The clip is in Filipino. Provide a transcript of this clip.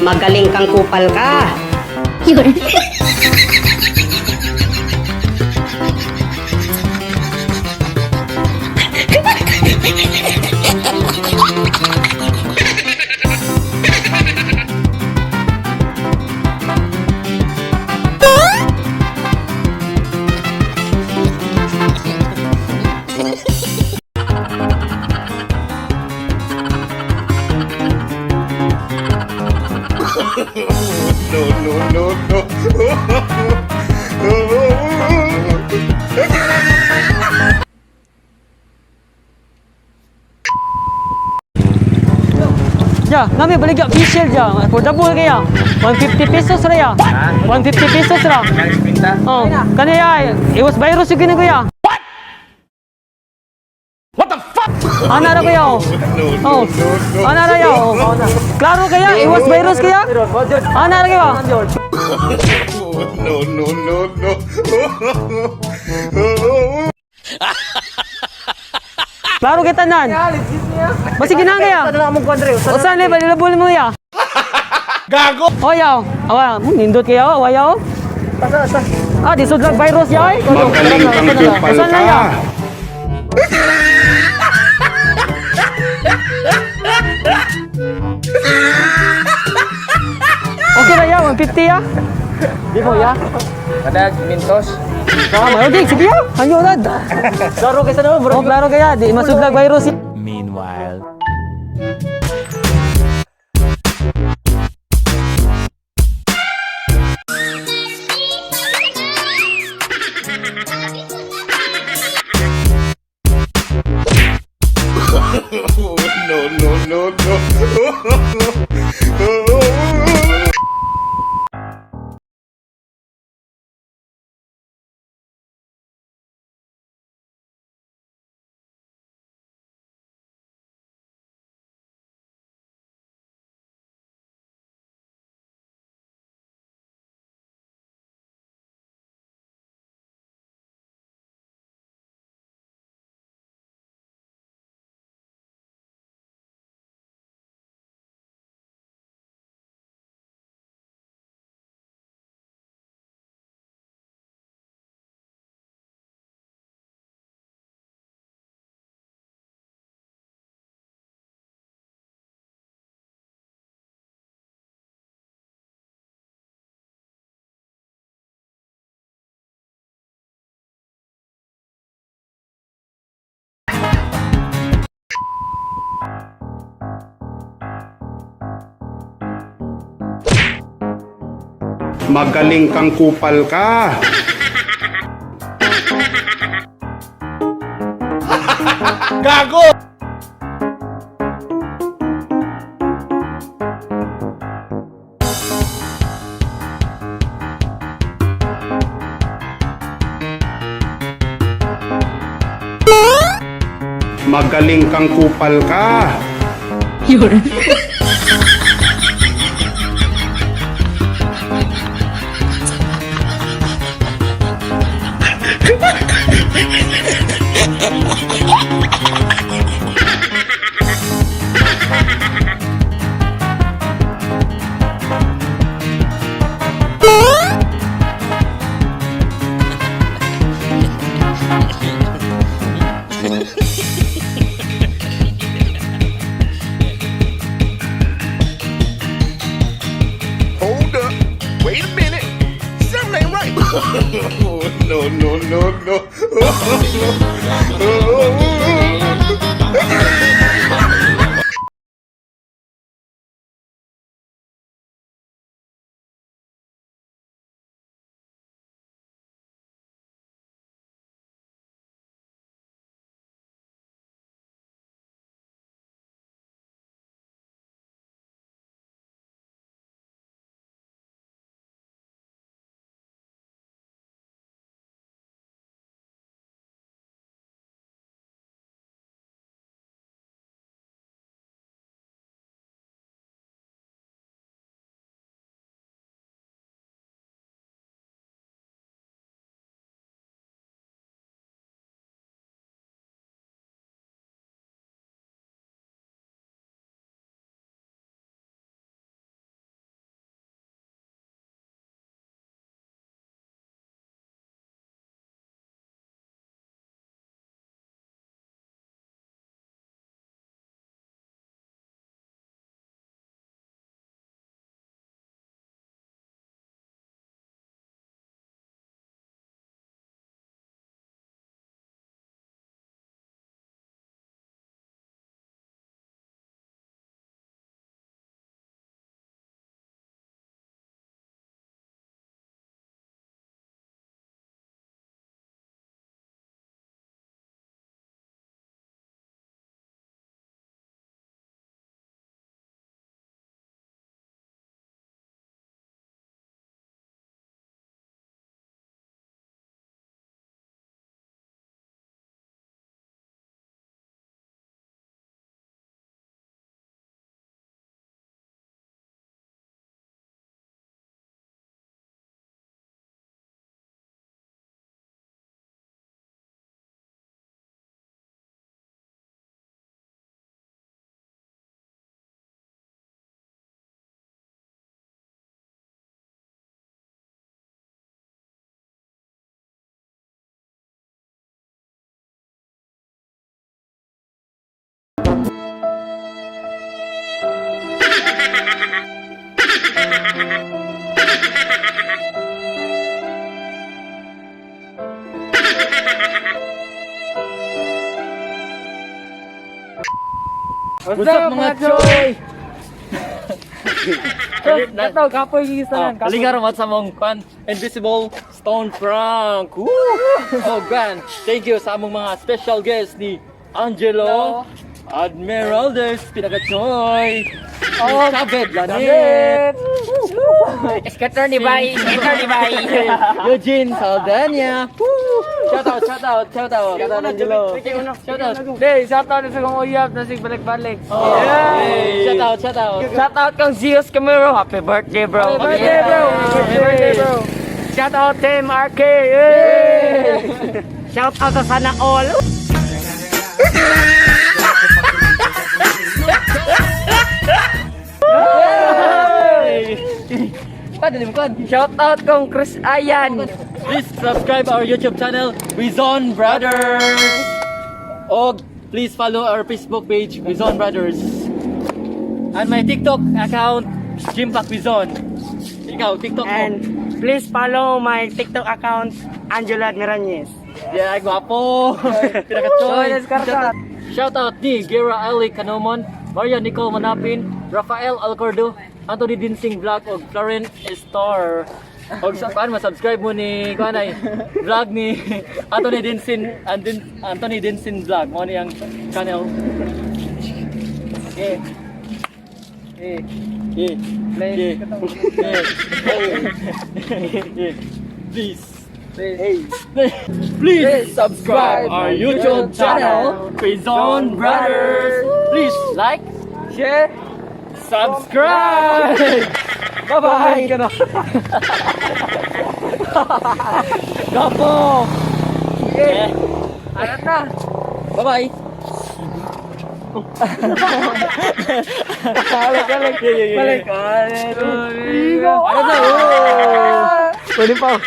Magaling kang kupal ka. Yun. Ya, nami balik gak official ja. Affordable kaya. 150 pesos ra ya. 150 pesos ra. Oh, kanaya iwas virus yung kuya. What the fuck? Ana ra kaya. Oh. Ana ra ya. Klaro kaya iwas virus kaya? Ana ra kaya. No. Klaro kita nan. Masih ginang kaya? O saan ba nilabol mo ya? Gago! Oh yaw. Awa, nindot kaya awa yaw. Ah, di sudlag virus yaw. Magaling kang kupal Saan na ka. yaw? Okay na yaw, 150 ya. Di mo ya. Ada mintos. Mayo dik, sige ya. Hanyo na. Klaro kaya sa naman, bro. Oh, klaro kaya. Di masudlag virus. Meanwhile. No. Magaling kang kupal ka. Gago! Magaling kang kupal ka. Yun. Hold up. Wait a minute. Something ain't right. No. What's up mga choy? Ito, kapoy gigisanan. Kalingaran mo sa mong invisible stone prank. Woo! Oh, grand. Thank you sa among mga special guest ni Angelo, Admiraldes, pinaka-choy. Oh, Kabed, Lanet. Skater ni Bay. Eugene, Saldana. Shout out, Angelo. Shout out. Hey, shout out sa kong uyab na sig balik-balik. Hey. Shout out. Shout out kang Zeus Camero. Happy birthday, bro. Happy birthday, bro. Shout out Team RK. Shout out sa Sana All. Shout out kong Chris Ayan. Please subscribe our YouTube channel, Cuizon Brothers. Og please follow our Facebook page, Cuizon Brothers. And my TikTok account, Jimpa Cuizon. Ikaw, TikTok mo. And please follow my TikTok account, Angelo Admiraldes. Yeah, guwapo. Pinaka-choy. Shout Shout out ni Gira Ali Canomon, Maria Nicole Manapin, Rafael Alcordo, Anthony Dinsing Vlog og Florent Estor. Og sa paan ma-subscribe mo ni kuanay vlog ni Anthony Dinsing Vlog mo ni ang channel. Okay. Please subscribe our YouTube channel, Cuizon Brothers. Please like, share, subscribe. bye-bye. Gapo. Okay. Alat na. Bye-bye. Balik. Yeah. Balik. Ano na? Pwede pa.